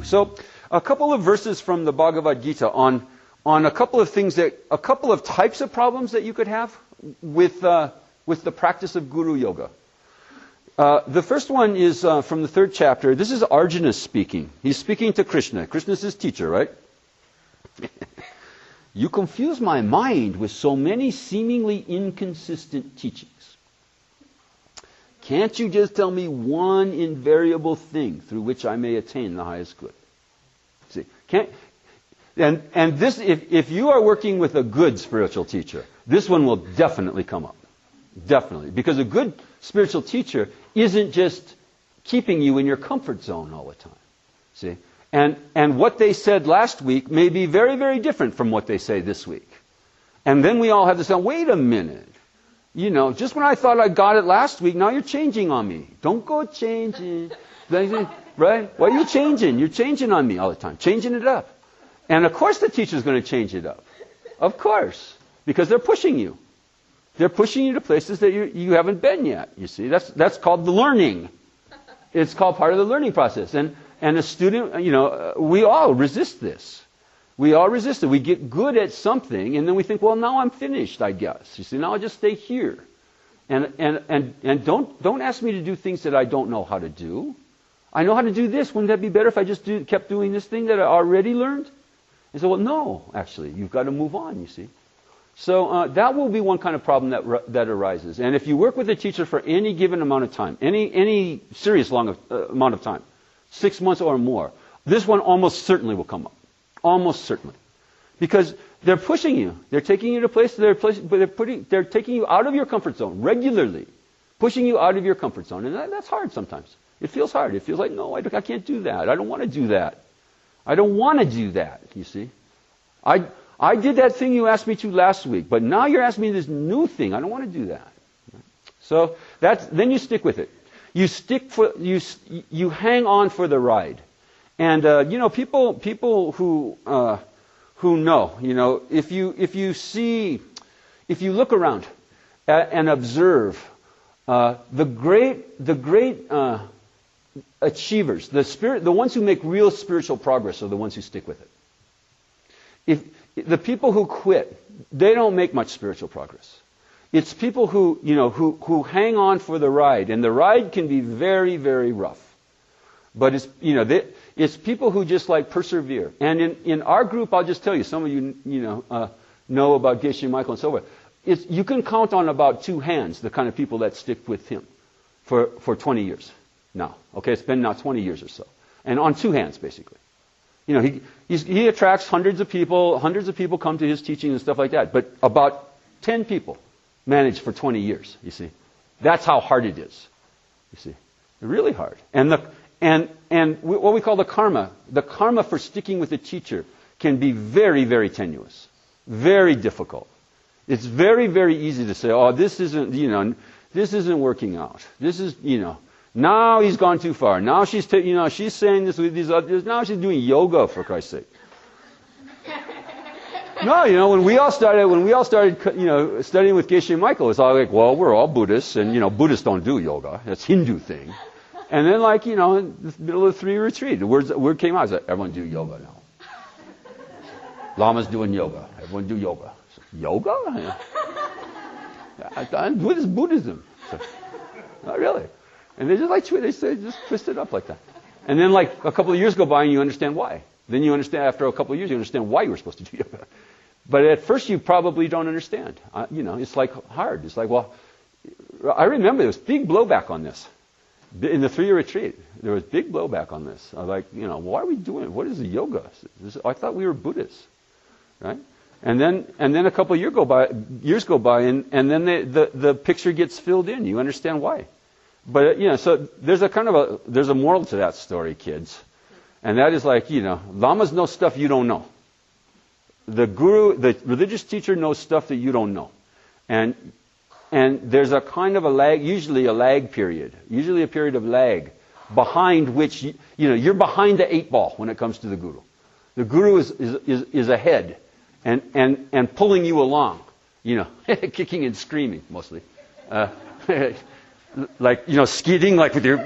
So, a couple of verses from the Bhagavad Gita on a couple of things a couple of types of problems that you could have with the practice of Guru Yoga. The first one is from the 3rd chapter. This is Arjuna speaking. He's speaking to Krishna. Krishna's his teacher, right? You confuse my mind with so many seemingly inconsistent teachings. Can't you just tell me one invariable thing through which I may attain the highest good? See, and this, if you are working with a good spiritual teacher, this one will definitely come up. Definitely. Because a good spiritual teacher isn't just keeping you in your comfort zone all the time. See? And what they said last week may be very, very different from what they say this week. And then we all have to say, wait a minute. You know, just when I thought I got it last week, now you're changing on me. Don't go changing. Right? Why are you changing? You're changing on me all the time. Changing it up. And of course the teacher's going to change it up. Of course. Because they're pushing you. They're pushing you to places that you haven't been yet, you see. That's called the learning. It's called part of the learning process. And a student, you know, we all resist this. We all resist it. We get good at something, and then we think, well, now I'm finished, I guess. You see, now I'll just stay here. And don't ask me to do things that I don't know how to do. I know how to do this. Wouldn't that be better if I just kept doing this thing that I already learned? And so, well, no, actually, you've got to move on, you see. So that will be one kind of problem that arises. And if you work with a teacher for any given amount of time, any serious long amount of time, 6 months or more, this one almost certainly will come up. Almost certainly. Because they're pushing you. They're taking you to places, they're taking you out of your comfort zone regularly. Pushing you out of your comfort zone. And that's hard sometimes. It feels hard. It feels like, no, I can't do that. I don't want to do that. I don't want to do that, you see. I did that thing you asked me to last week, but now you're asking me this new thing. I don't want to do that. So then you stick with it. You hang on for the ride. And you know, people who know, you know, if you look around and observe the great achievers, the ones who make real spiritual progress are the ones who stick with it. If the people who quit, they don't make much spiritual progress. It's people who hang on for the ride, and the ride can be very, very rough. But it's people who just like persevere. And in our group, I'll just tell you, some of you know about Geshe Michael and so forth. You can count on about 2 hands the kind of people that stick with him for 20 years now. Okay, it's been now 20 years or so, and on 2 hands basically. You know, he attracts hundreds of people. Hundreds of people come to his teaching and stuff like that. But about 10 people manage for 20 years. You see, that's how hard it is. You see, really hard. And what we call the karma for sticking with a teacher can be very, very tenuous, very difficult. It's very, very easy to say, oh, this isn't working out. This is, now he's gone too far. Now she's saying this with these others. Now she's doing yoga, for Christ's sake. No, when we all started, studying with Geshe Michael, it's all like, well, we're all Buddhists, and Buddhists don't do yoga. That's a Hindu thing. And then, in the middle of the 3 retreat, the word came out. It's like, everyone do yoga now. Lama's doing yoga. Everyone do yoga. So, yoga? What is Buddhism? So, not really. And they just twist it up like that. And then a couple of years go by and you understand why. Then you understand, after a couple of years, you understand why you were supposed to do yoga. But at first you probably don't understand. It's hard. It's well, I remember there was big blowback on this. In the 3-year retreat, there was big blowback on this. I was why are we doing it? What is the yoga? I thought we were Buddhists, right? And then a couple of years go by, and then the picture gets filled in. You understand why. But so there's a moral to that story, kids, and that is lamas know stuff you don't know. The religious teacher knows stuff that you don't know, and there's a kind of a lag, usually a lag period, usually a period of lag, behind which you're behind the 8 ball when it comes to the guru. The guru is ahead and pulling you along, kicking and screaming mostly. Skidding with your,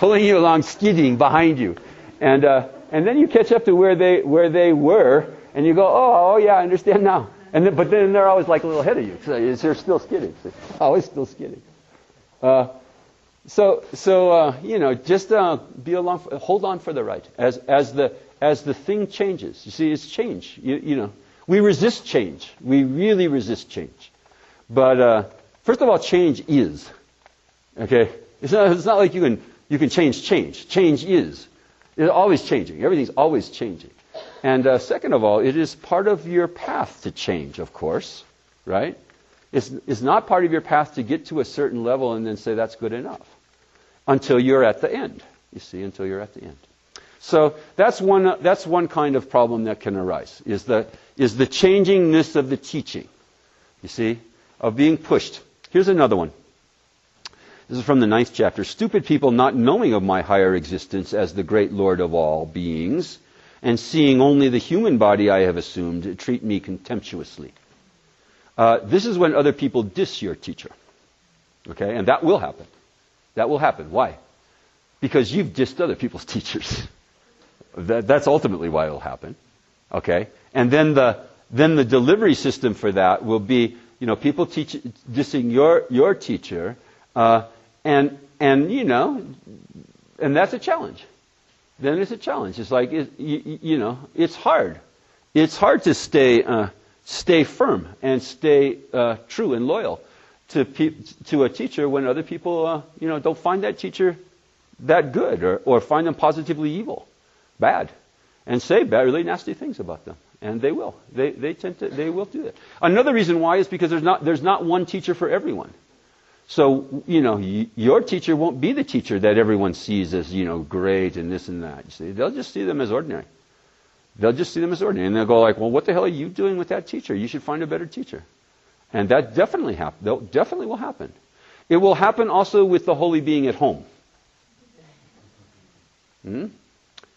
pulling you along, skidding behind you. And then you catch up to where they were, and you go, oh yeah, I understand now. But then they're always like a little ahead of you. So they're still skidding. See? Always still skidding. So just be along, hold on for the ride as the thing changes. You see, it's change. We resist change. We really resist change. But first of all, change is. Okay, it's not like you can change. Change is. It's always changing. Everything's always changing. And second of all, it is part of your path to change, of course, right? It's not part of your path to get to a certain level and then say that's good enough until you're at the end. You see, until you're at the end. So that's one kind of problem that can arise, is the changingness of the teaching, you see, of being pushed. Here's another one. This is from the 9th chapter. Stupid people, not knowing of my higher existence as the great Lord of all beings, and seeing only the human body I have assumed, treat me contemptuously. This is when other people diss your teacher. Okay, and that will happen. That will happen. Why? Because you've dissed other people's teachers. That's ultimately why it'll happen. Okay? And then the delivery system for that will be, people dissing your teacher, and that's a challenge. Then it's a challenge. It's like, it's hard. It's hard to stay firm and stay true and loyal to a teacher when other people, don't find that teacher that good or find them positively evil, bad, and say bad, really nasty things about them. And they will. They will do that. Another reason why is because there's not one teacher for everyone. So, your teacher won't be the teacher that everyone sees as, great and this and that. You see, they'll just see them as ordinary. And they'll go like, well, what the hell are you doing with that teacher? You should find a better teacher. And that definitely will happen. It will happen also with the holy being at home.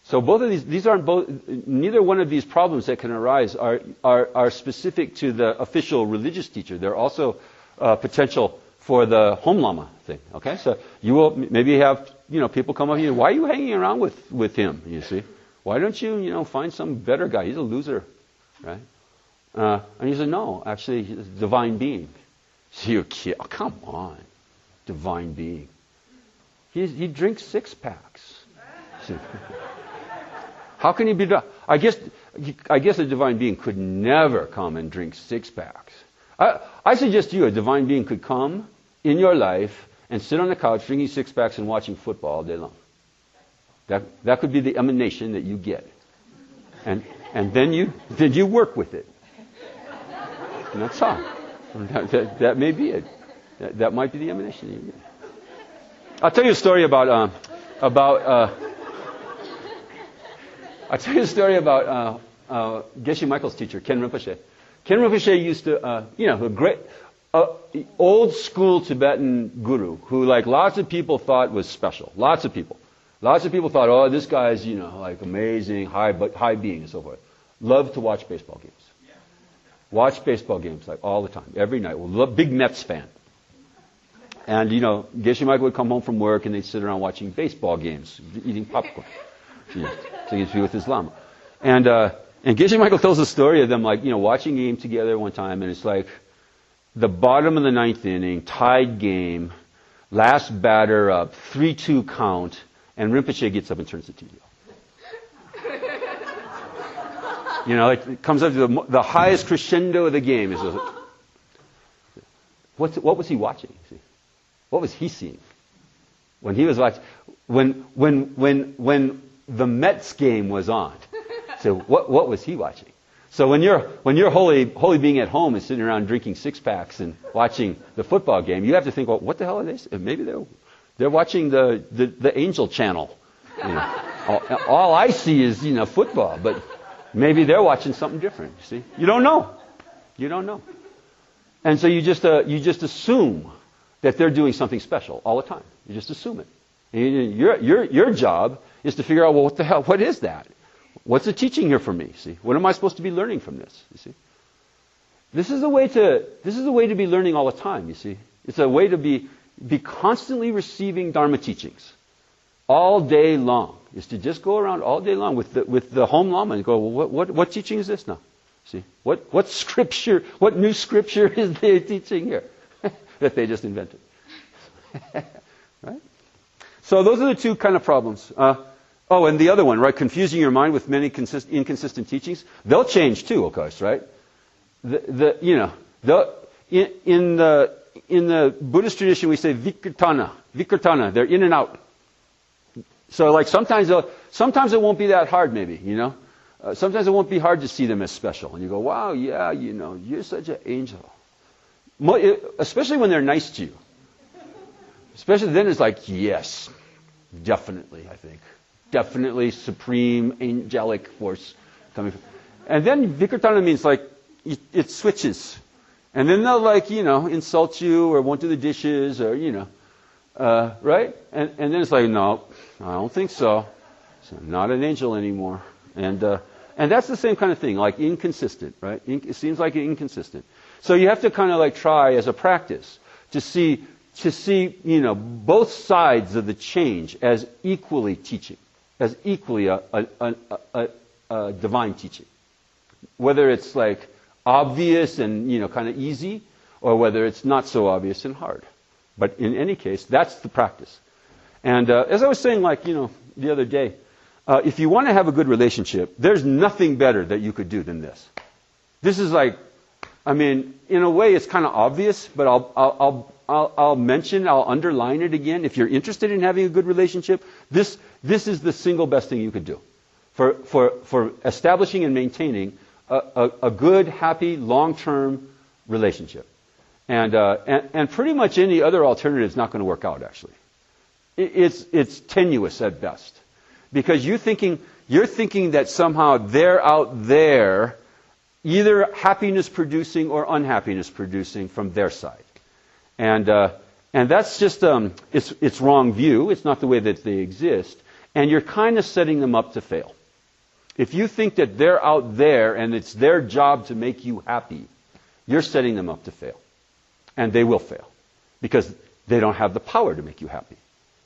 So both of these aren't neither one of these problems that can arise are specific to the official religious teacher. They're also potential for the home Lama thing. Okay, so you will maybe have people come up to you. Why are you hanging around with him? You see, why don't you find some better guy? He's a loser, right? And you say, no, actually, he's a divine being. So you kid? Oh, come on, divine being. He drinks 6-packs. See? How can he be? I guess a divine being could never come and drink 6-packs. I suggest a divine being could come in your life and sit on the couch drinking 6-packs and watching football all day long. That could be the emanation that you get, and then you work with it. And that's all. That may be it. That might be the emanation that you get. I'll tell you a story about Geshe Michael's teacher, Ken Rinpoche. Ken Rinpoche used to, a great, old school Tibetan guru who, like, lots of people thought was special. Lots of people thought, oh, this guy's, like amazing, high being and so forth. Loved to watch baseball games. Watch baseball games like all the time, every night. Well, big Mets fan. And, Geshe Michael would come home from work and they'd sit around watching baseball games, eating popcorn. So he'd be with his Lama. And Geshe Michael tells a story of them, like, watching a game together one time, and it's like the bottom of the 9th inning, tied game, last batter up, 3-2 count, and Rinpoche gets up and turns the TV off. It comes up to the highest crescendo of the game. What was he watching? See? What was he seeing? When he was watching, when the Mets game was on. So what was he watching? So when your holy being at home is sitting around drinking 6-packs and watching the football game, you have to think, well, what the hell are they? Maybe they're watching the Angel Channel. All I see is football, but maybe they're watching something different. You see, you don't know, and so you just assume that they're doing something special all the time. You just assume it. And your job is to figure out, well, what the hell? What is that? What's the teaching here for me? See, what am I supposed to be learning from this? You see, this is a way to be learning all the time. You see, it's a way to be constantly receiving Dharma teachings. all day long, is to just go around all day long with the home Lama and go, well, what teaching is this now? See, what scripture, what new scripture is they teaching here that they just invented? Right? So those are the two kind of problems. And the other one, right? Confusing your mind with many inconsistent teachings. They'll change too, of course, right? In the Buddhist tradition, we say vikirtana. They're in and out. So, like sometimes it won't be that hard, maybe. Sometimes it won't be hard to see them as special, and you go, "Wow, yeah, you're such an angel." Especially when they're nice to you. Especially then, it's like, yes, definitely. I think definitely supreme angelic force coming. And then vikirtana means like it switches. And then they'll insult you or won't do the dishes or, right? And then it's like, no, I don't think so. So I'm not an angel anymore. And that's the same kind of thing, like inconsistent, right? It seems like inconsistent. So you have to kind of try as a practice to see, both sides of the change as equally teaching, as equally a divine teaching. Whether it's obvious and, kind of easy, or whether it's not so obvious and hard. But in any case, that's the practice. And as I was saying, the other day, if you want to have a good relationship, there's nothing better that you could do than this. This is in a way, it's kind of obvious, but I'll underline it again. If you're interested in having a good relationship, this is the single best thing you could do for establishing and maintaining a good, happy, long-term relationship. And pretty much any other alternative is not going to work out, actually. It's tenuous at best. Because you're thinking that somehow they're out there either happiness producing or unhappiness producing from their side. And that's just, it's wrong view. It's not the way that they exist. And you're kind of setting them up to fail. If you think that they're out there and it's their job to make you happy, you're setting them up to fail. And they will fail. Because they don't have the power to make you happy.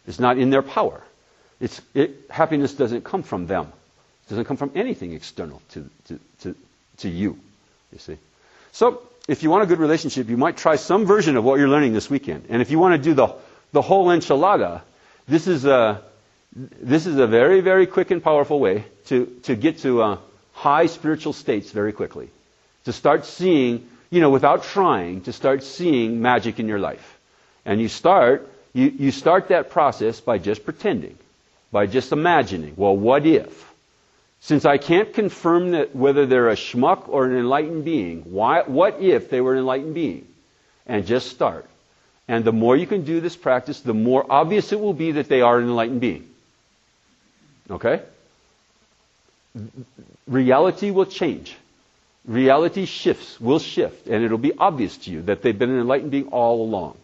It's not in their power. Happiness doesn't come from them. It doesn't come from anything external to you see. So, if you want a good relationship, you might try some version of what you're learning this weekend. And if you want to do the whole enchilada, this is a very, very quick and powerful way to get to high spiritual states very quickly. To start seeing, without trying, to start seeing magic in your life. And you start that process by just pretending, by just imagining, well, what if? Since I can't confirm that whether they're a schmuck or an enlightened being, what if they were an enlightened being? And just start. And the more you can do this practice, the more obvious it will be that they are an enlightened being. Okay? Reality will change. Reality will shift, and it'll be obvious to you that they've been an enlightened being all along.